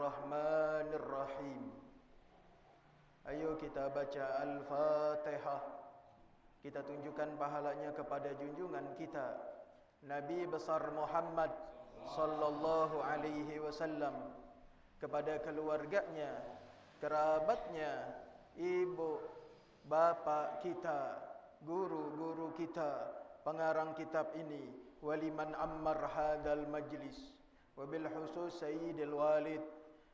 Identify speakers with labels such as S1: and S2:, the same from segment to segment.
S1: Bismillahirrahmanirrahim. Ayo kita baca Al-Fatihah. Kita tunjukkan pahalanya kepada junjungan kita Nabi besar Muhammad sallallahu alaihi wasallam, kepada keluarganya, kerabatnya, ibu, bapa kita, guru-guru kita, pengarang kitab ini, waliman ammar hadzal majlis, wabil khusus Sayyidil Walid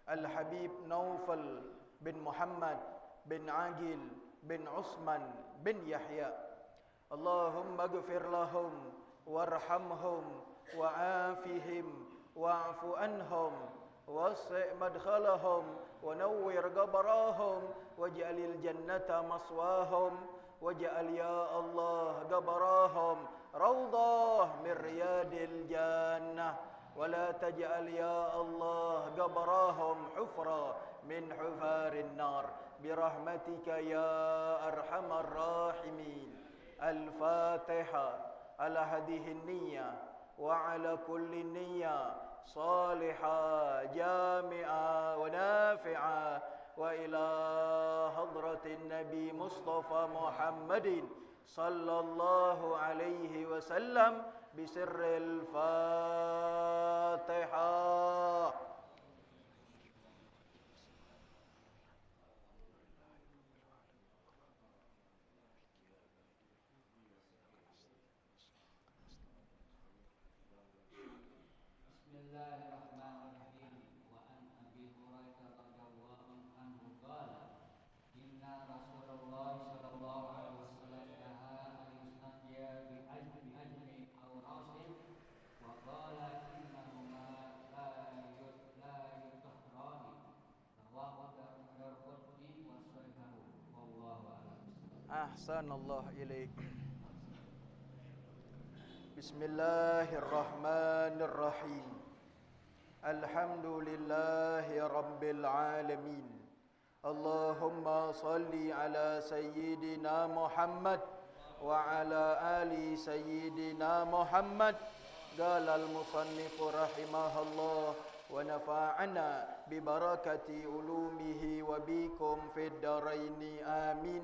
S1: Al-Habib Naufal bin Muhammad bin Agil bin Usman bin Yahya. Allahumma ighfir lahum warhamhum wa'afihim wa'fu anhum wasi' madkhalahum wa nawwir qabrahum waj'alil jannata maswahum waj'al ya Allah qabrahum rawdah min riyadil jannah ولا تجعل يا الله قبرهم حفرة من حفار النار برحمتك يا أرحم الراحمين. الفاتحة على هذه النية وعلى كل نية صالحة جامعة ونافعة وإلى حضرة النبي مصطفى محمد صلى الله عليه وسلم بسر الفاتحة.
S2: Bismillahirrahmanirrahim. Wa an Abi Hurairah radhiyallahu anhu qala inna Rasulullah sallallahu alaihi wasallam naha ayusnadiya bi ajmi aw rasin wa qala innahuma la yutahrani rawahu Darqutni wa sahihahu wallahu a'lam.
S1: Ahsanallahu ilaik. Bismillahirrahmanirrahim. Alhamdulillahi rabbil alamin. Allahumma salli ala sayyidina Muhammad wa ala ali sayyidina Muhammad. Qala al-musannif rahimahullah wa nafa'ana bi barakati ulumihi wa bikum fid daraini amin.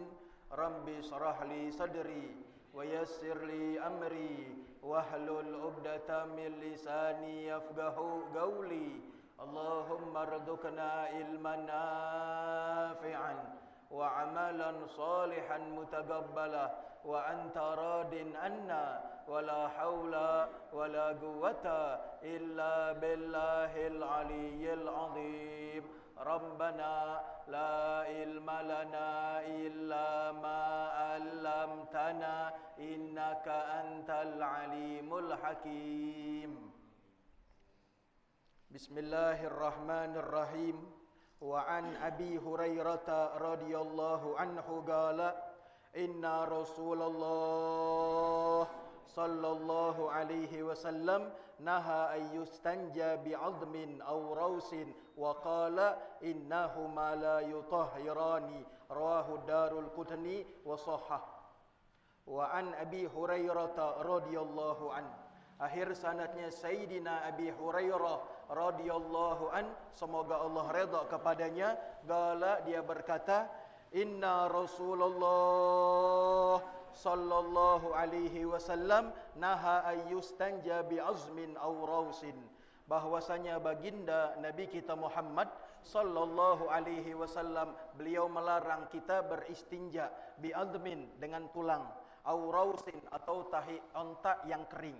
S1: Rabbi shrah li sadri wa yassir li amri wahlul 'uqdatam min lisani yafqahu qawli. Allahumma rzuqna ilman nafi'an wa amalan salihan mutaqabbala wa anta radin anna wa la haula wa la quwwata illa billahil aliyyil azim. Rabbana la ilma lana illa ma 'allamtana innaka antal alimul hakim. Bismillahirrahmanirrahim. Wa an Abi Hurairah radhiyallahu anhu qala inna Rasulullah sallallahu alaihi wasallam naha ayyustanja bi'admin aw rausin wa qala innahuma la yutahhirani rawahu Darqutni wa sahhah. Wa an Abi Hurairah radhiyallahu an, akhir sanadnya Sayyidina Abi Hurairah radhiyallahu an, semoga Allah redha kepadanya, qala dia berkata, inna Rasulullah sallallahu alaihi wasallam naha ayyustanja bi'azmin aw rausin, bahwasanya baginda Nabi kita Muhammad sallallahu alaihi wasallam beliau melarang kita beristinja bi'azmin dengan tulang, aw rausin atau tahi onta yang kering.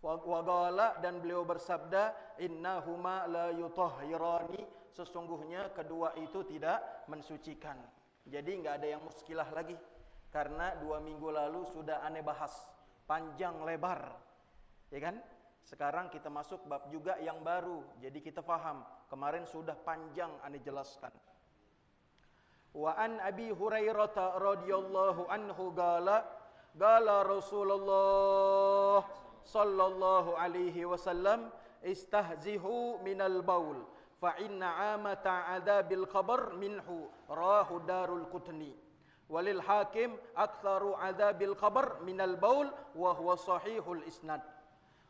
S1: Wa qala, dan beliau bersabda, innahuma la yutahhirani, sesungguhnya kedua itu tidak mensucikan. Jadi enggak ada yang muskilah lagi, karena 2 minggu lalu sudah aneh bahas panjang lebar, ya kan? Sekarang kita masuk bab juga yang baru, jadi kita paham. Kemarin sudah panjang aneh jelaskan. Wa an Abi Hurairah radhiyallahu anhu qala Rasulullah sallallahu alaihi wasallam istahzihu minal baul fa inna amata adabil qabr minhu rahu Darqutni walil hakim aktsaru adabil qabr minal baul wa huwa sahihul isnad.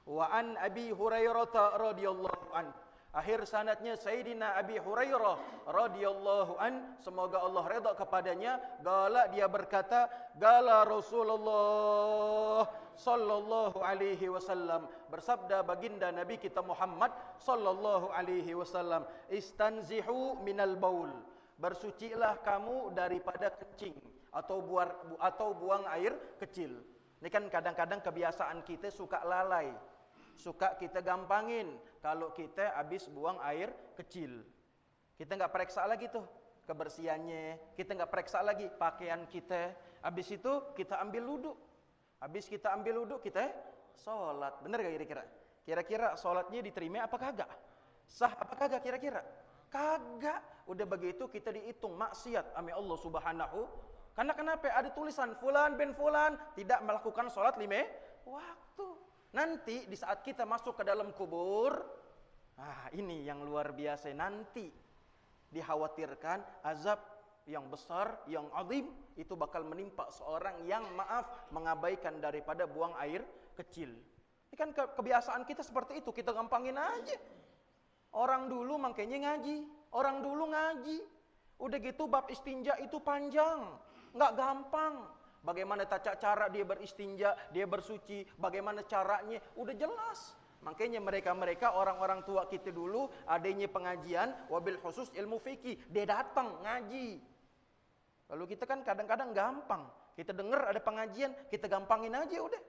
S1: Wa an Abi Hurairah radhiyallahu an, Akhir sanadnya Sayyidina Abi Hurairah radhiyallahu an, semoga Allah redha kepadanya, gala dia berkata, gala Rasulullah sallallahu alaihi wasallam, bersabda baginda Nabi kita Muhammad sallallahu alaihi wasallam, istanzihu minal baul, bersucilah kamu daripada kencing atau buang air kecil. Ini kan kadang-kadang kebiasaan kita suka lalai, suka kita gampangin kalau kita habis buang air kecil. Kita nggak periksa lagi tuh kebersihannya, kita nggak periksa lagi pakaian kita. Habis itu kita ambil wudu. Habis kita ambil wudu, kita sholat. Bener gak kira-kira? Kira-kira sholatnya diterima apa kagak? Sah apa kagak kira-kira? Kagak. Udah begitu kita dihitung maksiat sama Allah Subhanahu. Karena kenapa? Ada tulisan fulan bin fulan tidak melakukan sholat 5 waktu. Nanti di saat kita masuk ke dalam kubur, ini yang luar biasa. Nanti dikhawatirkan azab yang besar, yang azim, itu bakal menimpa seorang yang mengabaikan daripada buang air kecil. Ini kan kebiasaan kita seperti itu, kita gampangin aja. Orang dulu makanya ngaji, orang dulu ngaji. Udah gitu bab istinja itu panjang, nggak gampang. Bagaimana tata cara dia beristinja, dia bersuci, bagaimana caranya, udah jelas. Makanya mereka orang-orang tua kita dulu adanya pengajian, wabil khusus ilmu fikih, dia datang ngaji. Lalu kita kan kadang-kadang gampang, kita dengar ada pengajian, kita gampangin aja udah.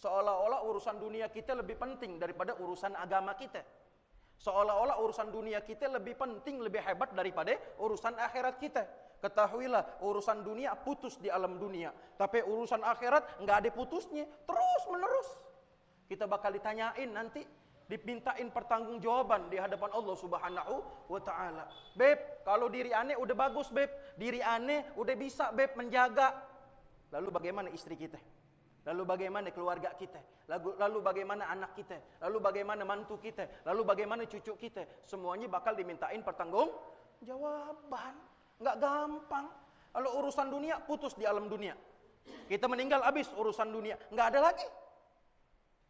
S1: Seolah-olah urusan dunia kita lebih penting daripada urusan agama kita. Seolah-olah urusan dunia kita lebih penting, lebih hebat daripada urusan akhirat kita. Ketahuilah urusan dunia putus di alam dunia, tapi urusan akhirat nggak ada putusnya, terus menerus. Kita bakal ditanyain nanti, dimintain pertanggungjawaban di hadapan Allah Subhanahu wa taala. Beb, kalau diri aneh udah bagus, beb. Diri aneh udah bisa, beb, menjaga. Lalu bagaimana istri kita? Lalu bagaimana keluarga kita? Lalu bagaimana anak kita? Lalu bagaimana mantu kita? Lalu bagaimana cucu kita? Semuanya bakal dimintain pertanggungjawaban. Nggak gampang. Kalau urusan dunia putus di alam dunia. Kita meninggal habis urusan dunia, nggak ada lagi.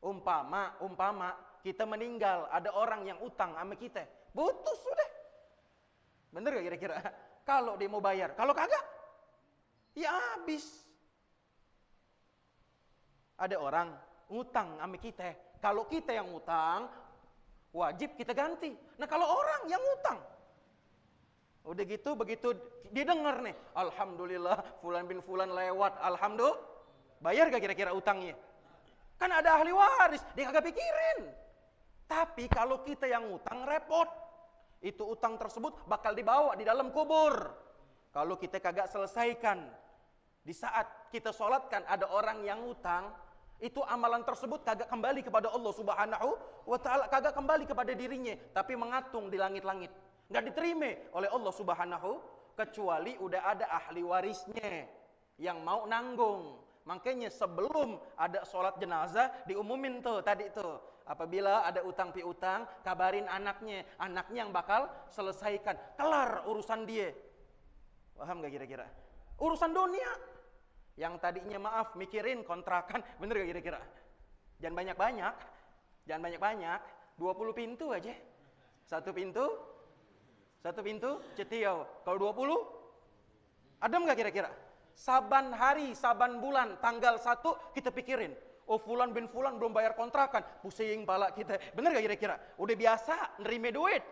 S1: Umpama kita meninggal, ada orang yang utang sama kita, putus sudah. Bener gak kira-kira? Kalau dia mau bayar, kalau kagak, ya habis. Ada orang ngutang sama kita, kalau kita yang ngutang, wajib kita ganti. Nah kalau orang yang ngutang, udah gitu, begitu didengar nih, alhamdulillah fulan bin fulan lewat, alhamdulillah, bayar gak kira-kira utangnya? Kan ada ahli waris, dia kagak pikirin. Tapi kalau kita yang ngutang repot, itu utang tersebut bakal dibawa di dalam kubur. Kalau kita kagak selesaikan, di saat kita sholatkan ada orang yang ngutang, itu amalan tersebut kagak kembali kepada Allah Subhanahu wa taala, kagak kembali kepada dirinya, tapi mengatung di langit-langit. Nggak diterima oleh Allah Subhanahu, kecuali udah ada ahli warisnya yang mau nanggung. Makanya sebelum ada sholat jenazah diumumin tuh tadi tuh, apabila ada utang piutang, kabarin anaknya yang bakal selesaikan, kelar urusan dia. Paham gak kira-kira? Urusan dunia yang tadinya maaf mikirin kontrakan, bener gak kira-kira? Jangan banyak-banyak, 20 pintu aja. Satu pintu cetiau. Kalau 20, adem gak kira-kira? Saban hari, saban bulan, tanggal 1 kita pikirin, oh fulan bin fulan belum bayar kontrakan, pusing pala kita. Bener gak kira-kira? Udah biasa nerima duit.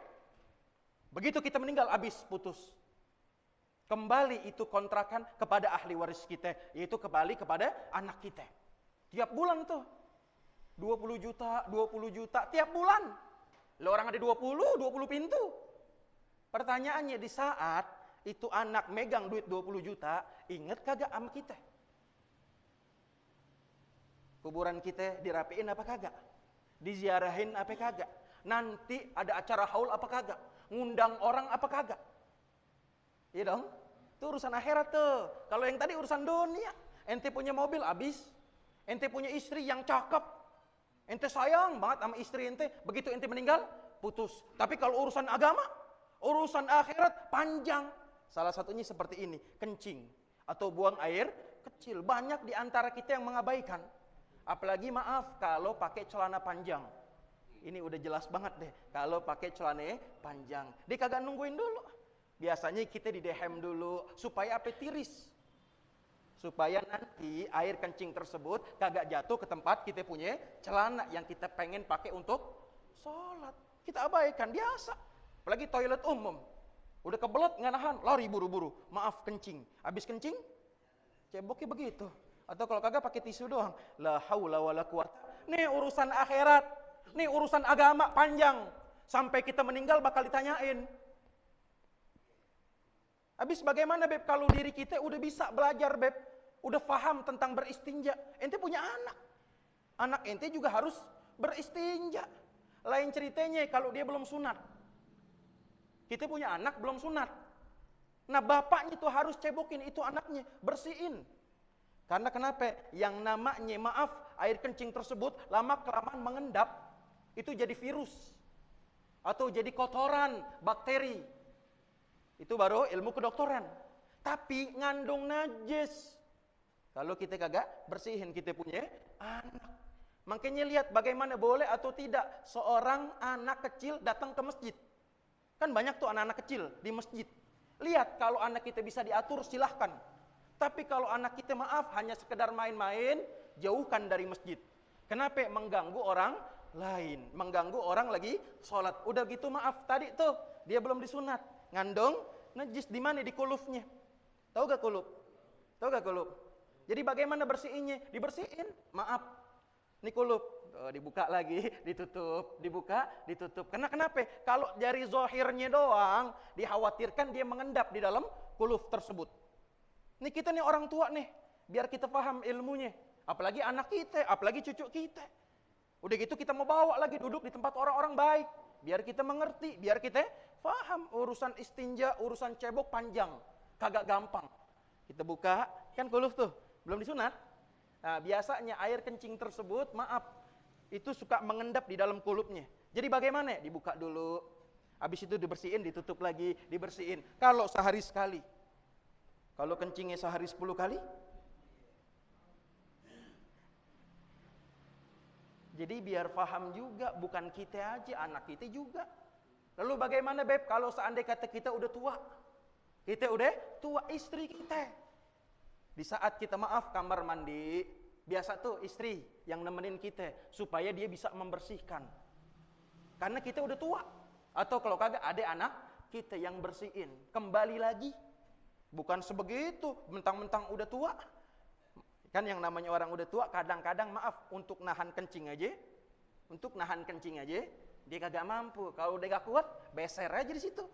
S1: Begitu kita meninggal, habis, putus. Kembali itu kontrakan kepada ahli waris kita, yaitu kembali kepada anak kita. Tiap bulan tuh 20 juta tiap bulan. Lah orang ada 20 pintu. Pertanyaannya, di saat itu anak megang duit 20 juta, ingat kagak sama kita? Kuburan kita dirapiin apa kagak? Diziarahin apa kagak? Nanti ada acara haul apa kagak? Ngundang orang apa kagak? Iya dong? Itu urusan akhirat tuh. Kalau yang tadi urusan dunia, ente punya mobil habis, ente punya istri yang cakep, ente sayang banget sama istri ente, begitu ente meninggal, putus. Tapi kalau urusan agama, urusan akhirat panjang. Salah satunya seperti ini, kencing atau buang air kecil. Banyak di antara kita yang mengabaikan. Apalagi maaf kalau pakai celana panjang. ini udah jelas banget deh kalau pakai celana panjang. Dia kagak nungguin dulu. Biasanya kita didehem dulu supaya apa? Tiris. Supaya nanti air kencing tersebut kagak jatuh ke tempat kita punya celana yang kita pengen pakai untuk sholat. Kita abaikan, biasa. Apalagi toilet umum. Udah kebelet nggak nahan, lari buru-buru. Maaf, kencing. Habis kencing, ceboknya begitu. Atau kalau kagak pakai tisu doang. La haula wala quwata. Nih urusan akhirat. Nih urusan agama panjang. Sampai kita meninggal bakal ditanyain. Habis bagaimana Beb kalau diri kita udah bisa belajar Beb. Udah paham tentang beristinja. Ente punya anak. Anak ente juga harus beristinja. Lain ceritanya kalau dia belum sunat. Kita punya anak belum sunat. Nah bapaknya itu harus cebokin itu anaknya. Bersihin. Karena kenapa? Yang namanya maaf air kencing tersebut lama-kelamaan mengendap. Itu jadi virus. Atau jadi kotoran, bakteri. Itu baru ilmu kedokteran. Tapi ngandung najis. Kalau kita kagak bersihin kita punya anak. Makanya lihat bagaimana boleh atau tidak seorang anak kecil datang ke masjid. Kan banyak tuh anak-anak kecil di masjid. Lihat kalau anak kita bisa diatur silahkan. Tapi kalau anak kita maaf hanya sekedar main-main, jauhkan dari masjid. Kenapa? Mengganggu orang lain. Mengganggu orang lagi sholat. Udah gitu maaf tadi tuh dia belum disunat. Ngandung najis di mana? Di kulufnya. Tahu gak kuluf? Tahu gak kuluf? Jadi bagaimana bersihinnya? Dibersihin. Maaf. Ini kuluf. Oh, dibuka lagi, ditutup, dibuka, ditutup. Karena kenapa? Kalau dari zohirnya doang, dikhawatirkan dia mengendap di dalam kuluf tersebut. Ini kita nih orang tua nih, biar kita paham ilmunya. Apalagi anak kita, apalagi cucu kita. Udah gitu kita mau bawa lagi duduk di tempat orang-orang baik. Biar kita mengerti, biar kita paham urusan istinja, urusan cebok panjang. Kagak gampang. Kita buka, kan kuluf tuh, belum disunat. Nah, biasanya air kencing tersebut, maaf, itu suka mengendap di dalam kulupnya. Jadi bagaimana? Dibuka dulu. Habis itu dibersihin, ditutup lagi, dibersihin. Kalau sehari sekali. Kalau kencingnya sehari 10 kali. Jadi biar paham juga, bukan kita aja, anak kita juga. Lalu bagaimana Beb kalau seandainya kata kita udah tua? Kita udah tua, istri kita. Di saat kita maaf kamar mandi, biasa tuh istri yang nemenin kita supaya dia bisa membersihkan. Karena kita udah tua. Atau kalau kagak ada anak kita yang bersihin. Kembali lagi. Bukan sebegitu, mentang-mentang udah tua. Kan yang namanya orang udah tua kadang-kadang maaf untuk nahan kencing aja. Untuk nahan kencing aja dia kagak mampu. Kalau udah gak kuat, beser aja di situ.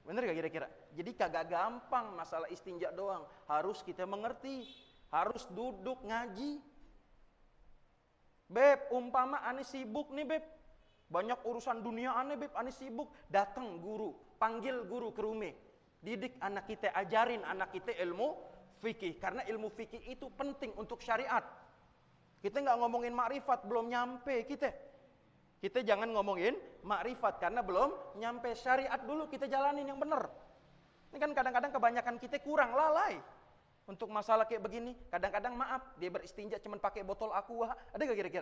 S1: Bener gak kira-kira? Jadi kagak gampang masalah istinja doang. Harus kita mengerti. Harus duduk ngaji. Beb, umpama ane sibuk nih Beb. Banyak urusan dunia ane Beb, ane sibuk. Datang guru, panggil guru ke rumah. Didik anak kita, ajarin anak kita ilmu fikih. Karena ilmu fikih itu penting untuk syariat. Kita nggak ngomongin makrifat, belum nyampe kita. Kita jangan ngomongin makrifat karena belum nyampe syariat dulu kita jalanin yang benar. Ini kan kadang-kadang kebanyakan kita kurang lalai. Untuk masalah kayak begini, kadang-kadang maaf, dia beristinja cuma pakai botol aqua. Ada gak kira-kira?